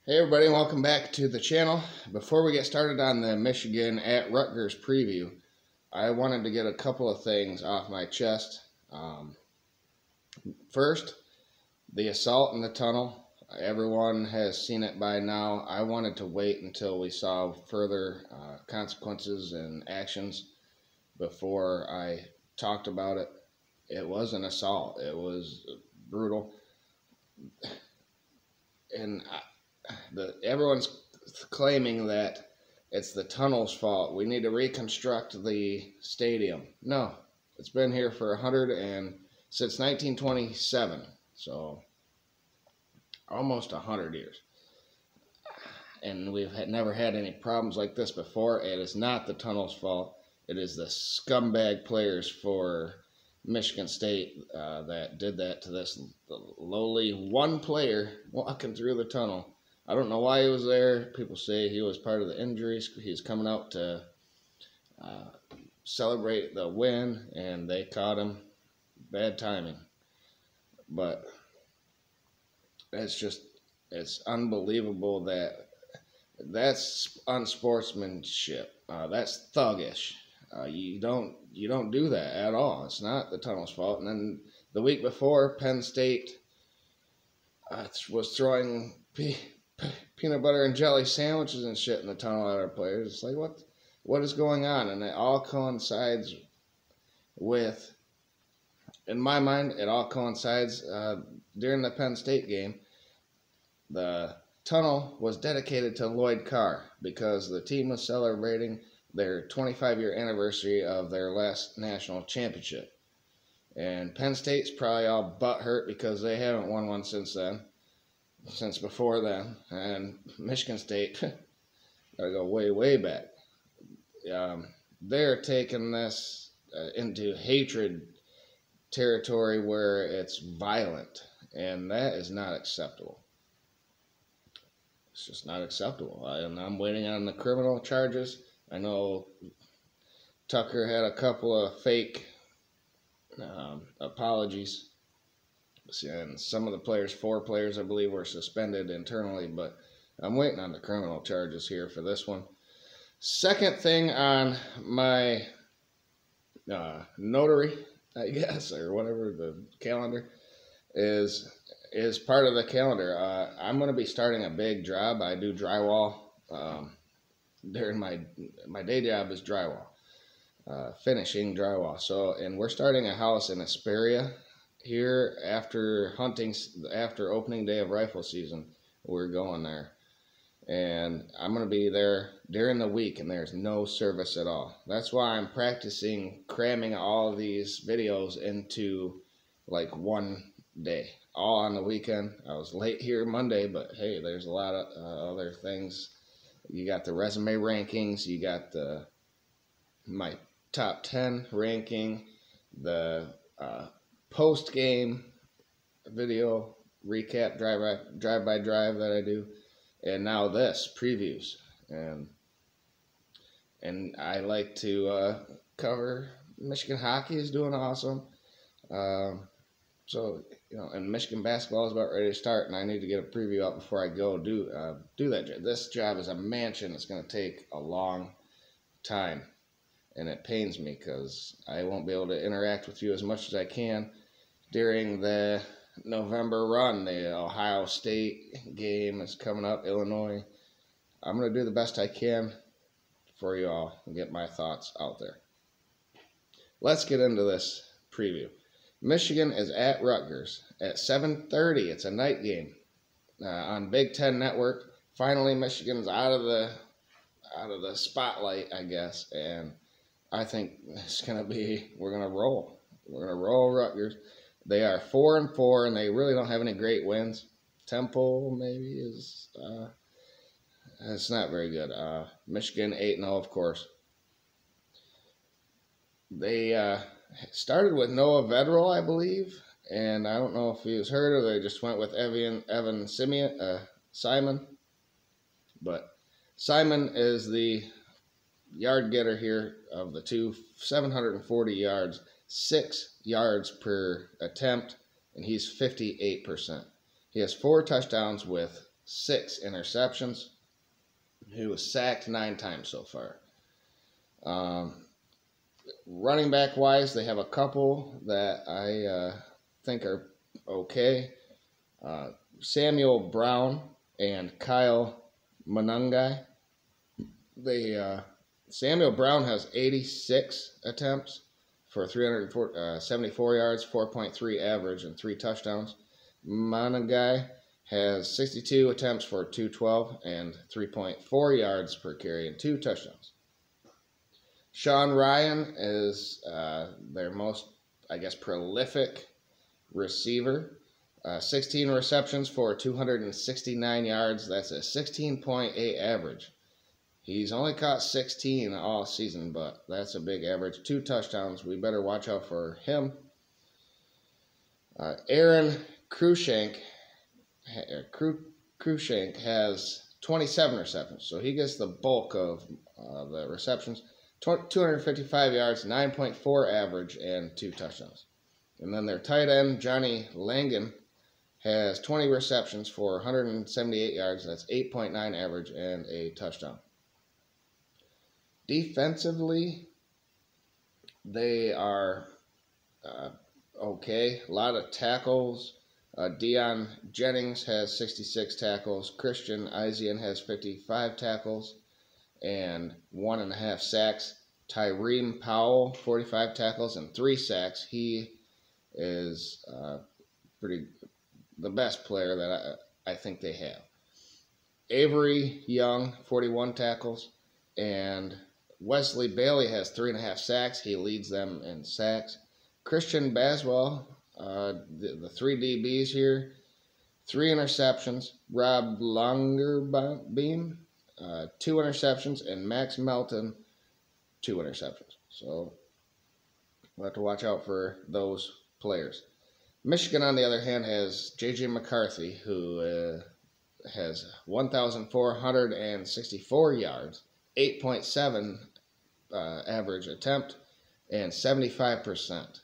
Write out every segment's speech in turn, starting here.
Hey everybody, welcome back to the channel. Before we get started on the Michigan at Rutgers preview, I wanted to get a couple of things off my chest. First, the assault in the tunnel. Everyone has seen it by now. I wanted to wait until we saw further consequences and actions before I talked about it. It was an assault. It was brutal. And everyone's claiming that it's the tunnel's fault. We need to reconstruct the stadium. No, it's been here for since 1927, so almost 100 years. And we've never had any problems like this before. It is not the tunnel's fault. It is the scumbag players for Michigan State that did that to this lowly one player walking through the tunnel. I don't know why he was there. People say he was part of the injuries. He's coming out to celebrate the win, and they caught him. Bad timing. But it's unbelievable that's unsportsmanship. That's thuggish. You don't do that at all. It's not the tunnel's fault. And then the week before, Penn State was throwing peanut butter and jelly sandwiches and shit in the tunnel at our players. It's like, what is going on? And it all coincides with, in my mind, during the Penn State game. The tunnel was dedicated to Lloyd Carr because the team was celebrating their 25-year anniversary of their last national championship. And Penn State's probably all butthurt because they haven't won one since before then. And Michigan State, gotta go way, way back. They're taking this into hatred territory where it's violent, and that is not acceptable. It's just not acceptable. And I'm waiting on the criminal charges. I know Tucker had a couple of fake apologies. And some of the players, 4 players, I believe, were suspended internally. But I'm waiting on the criminal charges here for this one. Second thing on my notary, I guess, or whatever, the calendar, is part of the calendar. I'm going to be starting a big job. I do drywall. During my day job is drywall, finishing drywall. So, and we're starting a house in Asperia here after opening day of rifle season. We're going there, and I'm going to be there during the week, and there's no service at all. That's why I'm practicing cramming all of these videos into like one day, all on the weekend. I was late here Monday, but hey, there's a lot of other things. You got the resume rankings, you got my top 10 ranking, the post-game video recap, drive-by-drive that I do, and now this, previews. And I like to cover Michigan hockey is doing awesome. So, and Michigan basketball is about ready to start, and I need to get a preview out before I go do that job. This job is a mansion. It's going to take a long time, and it pains me because I won't be able to interact with you as much as I can during the November run. The Ohio State game is coming up, Illinois. I'm going to do the best I can for you all and get my thoughts out there. Let's get into this preview. Michigan is at Rutgers at 7:30. It's a night game on Big Ten Network. Finally, Michigan's out of the spotlight, I guess, and I think we're gonna roll. We're gonna roll Rutgers. They are 4-4, and they really don't have any great wins. Temple maybe is it's not very good. Michigan 8-0, of course. They started with Noah Vedral, I believe, and I don't know if he was hurt or they just went with Evan Simon. But Simon is the yard getter here of the two, 740 yards, 6 yards per attempt, and he's 58%. He has 4 touchdowns with 6 interceptions. He was sacked 9 times so far. Running back wise, they have a couple that I think are okay. Samuel Brown and Kyle Monangai. Samuel Brown has 86 attempts for 374 yards, 4.3 average, and 3 touchdowns. Monangai has 62 attempts for 212 and 3.4 yards per carry and 2 touchdowns. Sean Ryan is their most, prolific receiver. 16 receptions for 269 yards. That's a 16.8 average. He's only caught 16 all season, but that's a big average. 2 touchdowns. We better watch out for him. Aaron Cruikshank has 27 receptions, so he gets the bulk of the receptions. 255 yards, 9.4 average, and 2 touchdowns. And then their tight end, Johnny Langan, has 20 receptions for 178 yards. That's 8.9 average and a touchdown. Defensively, they are okay. A lot of tackles. Deion Jennings has 66 tackles. Christian Isian has 55 tackles and 1.5 sacks. Tyreem Powell, 45 tackles and 3 sacks. He is the best player that I think they have. Avery Young, 41 tackles, and Wesley Bailey has 3.5 sacks. He leads them in sacks. Christian Baswell, the 3 DBs here, 3 interceptions. Rob Longerbeam, 2 interceptions, and Max Melton, 2 interceptions. So we'll have to watch out for those players. Michigan, on the other hand, has J.J. McCarthy, who has 1,464 yards, 8.7 average attempt, and 75%.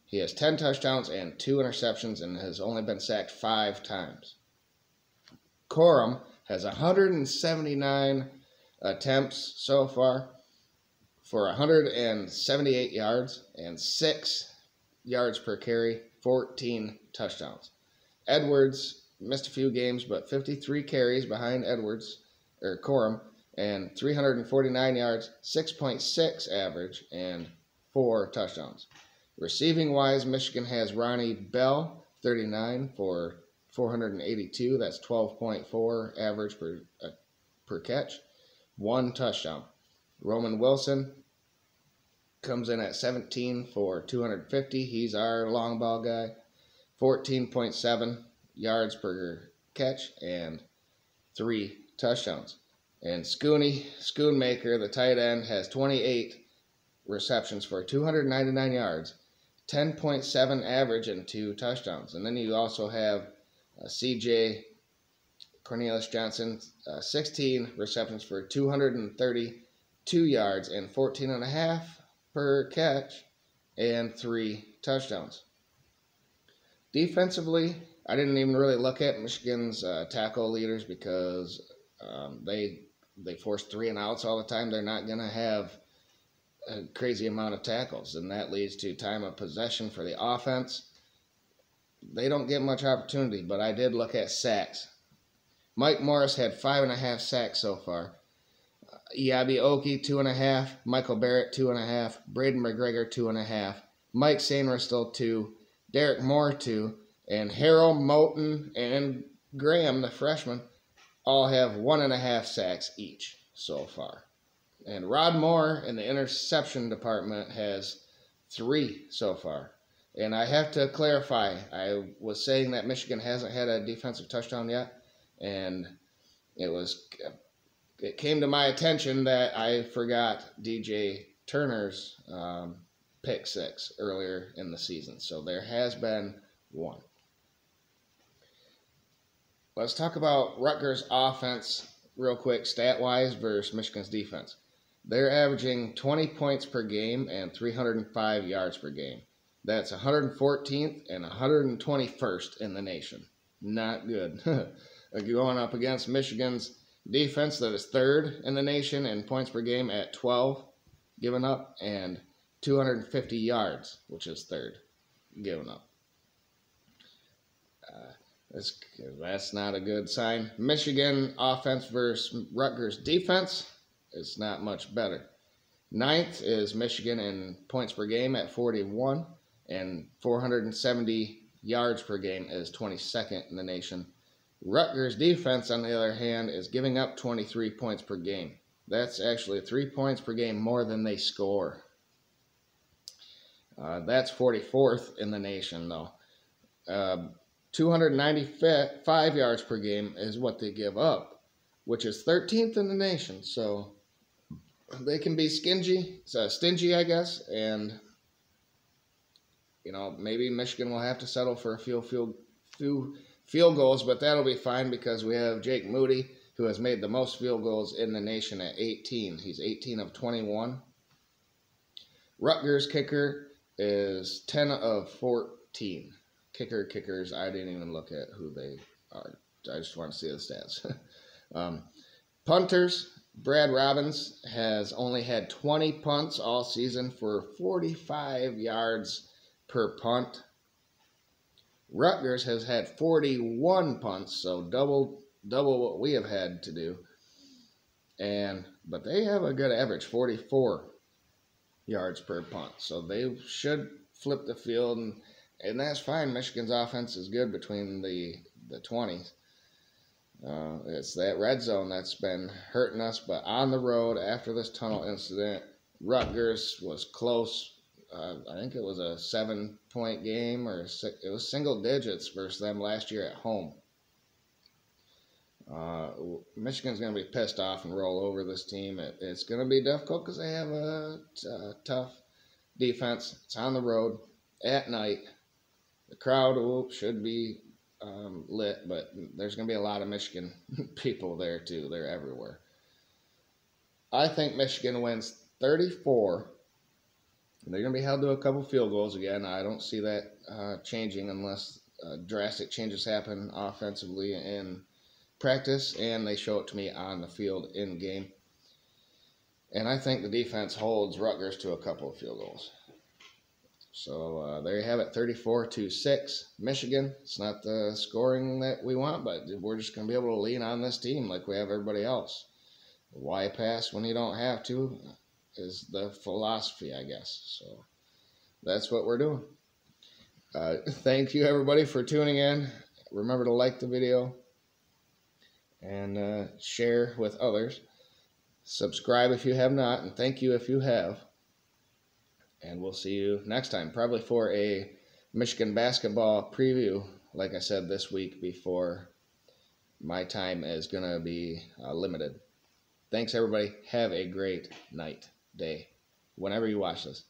He has 10 touchdowns and 2 interceptions and has only been sacked 5 times. Corum has 179 attempts so far for 178 yards and 6 yards per carry, 14 touchdowns. Edwards missed a few games, but 53 carries behind Corum, and 349 yards, 6.6 average, and 4 touchdowns. Receiving wise, Michigan has Ronnie Bell, 39 for 482. That's 12.4 average per catch, 1 touchdown. Roman Wilson comes in at 17 for 250. He's our long ball guy. 14.7 yards per catch and 3 touchdowns. And Schoonmaker, the tight end, has 28 receptions for 299 yards, 10.7 average, and 2 touchdowns. And then you also have CJ Cornelius Johnson, 16 receptions for 232 yards and 14.5 per catch and 3 touchdowns. Defensively, I didn't even really look at Michigan's tackle leaders because they force 3 and outs all the time. They're not going to have a crazy amount of tackles, and that leads to time of possession for the offense. They don't get much opportunity, but I did look at sacks. Mike Morris had 5.5 sacks so far. Iabi Oki, 2.5. Michael Barrett, 2.5. Braden McGregor, 2.5. Mike Sainristil, 2. Derek Moore, 2. And Harold Moten and Graham, the freshman, all have 1.5 sacks each so far. And Rod Moore in the interception department has 3 so far. And I have to clarify, I was saying that Michigan hasn't had a defensive touchdown yet, and it came to my attention that I forgot DJ Turner's pick 6 earlier in the season. So there has been 1. Let's talk about Rutgers' offense real quick, stat-wise, versus Michigan's defense. They're averaging 20 points per game and 305 yards per game. That's 114th and 121st in the nation. Not good. going up against Michigan's defense that is third in the nation in points per game at 12 given up, and 250 yards, which is third given up. That's not a good sign. Michigan offense versus Rutgers defense is not much better. Ninth is Michigan in points per game at 41, and 470 yards per game is 22nd in the nation. Rutgers defense, on the other hand, is giving up 23 points per game. That's actually 3 points per game more than they score. That's 44th in the nation, though. 295 yards per game is what they give up, which is 13th in the nation. So they can be stingy, I guess, and maybe Michigan will have to settle for a few field goals, but that'll be fine because we have Jake Moody, who has made the most field goals in the nation at 18. He's 18 of 21. Rutgers kicker is 10 of 14. Kickers, I didn't even look at who they are. I just want to see the stats. Punters, Brad Robbins has only had 20 punts all season for 45 yards per punt. Rutgers has had 41 punts, so double what we have had to do. But they have a good average, 44 yards per punt. So they should flip the field, and that's fine. Michigan's offense is good between the 20s. It's that red zone that's been hurting us. But on the road, after this tunnel incident, Rutgers was close. I think it was a 7-point game, or it was single digits versus them last year at home. Michigan's going to be pissed off and roll over this team. It's going to be difficult because they have a tough defense. It's on the road at night. The crowd should be lit, but there's going to be a lot of Michigan people there too. They're everywhere. I think Michigan wins 34. They're going to be held to a couple field goals again. I don't see that changing unless drastic changes happen offensively in practice and they show it to me on the field in game. And I think the defense holds Rutgers to a couple of field goals. So there you have it, 34-6. Michigan. It's not the scoring that we want, but we're just going to be able to lean on this team like we have everybody else. Why pass when you don't have to is the philosophy, I guess. So that's what we're doing. Thank you, everybody, for tuning in. Remember to like the video and share with others. Subscribe if you have not, and thank you if you have. And we'll see you next time, probably for a Michigan basketball preview, like I said, this week before my time is going to be limited. Thanks, everybody. Have a great night, day, whenever you watch this.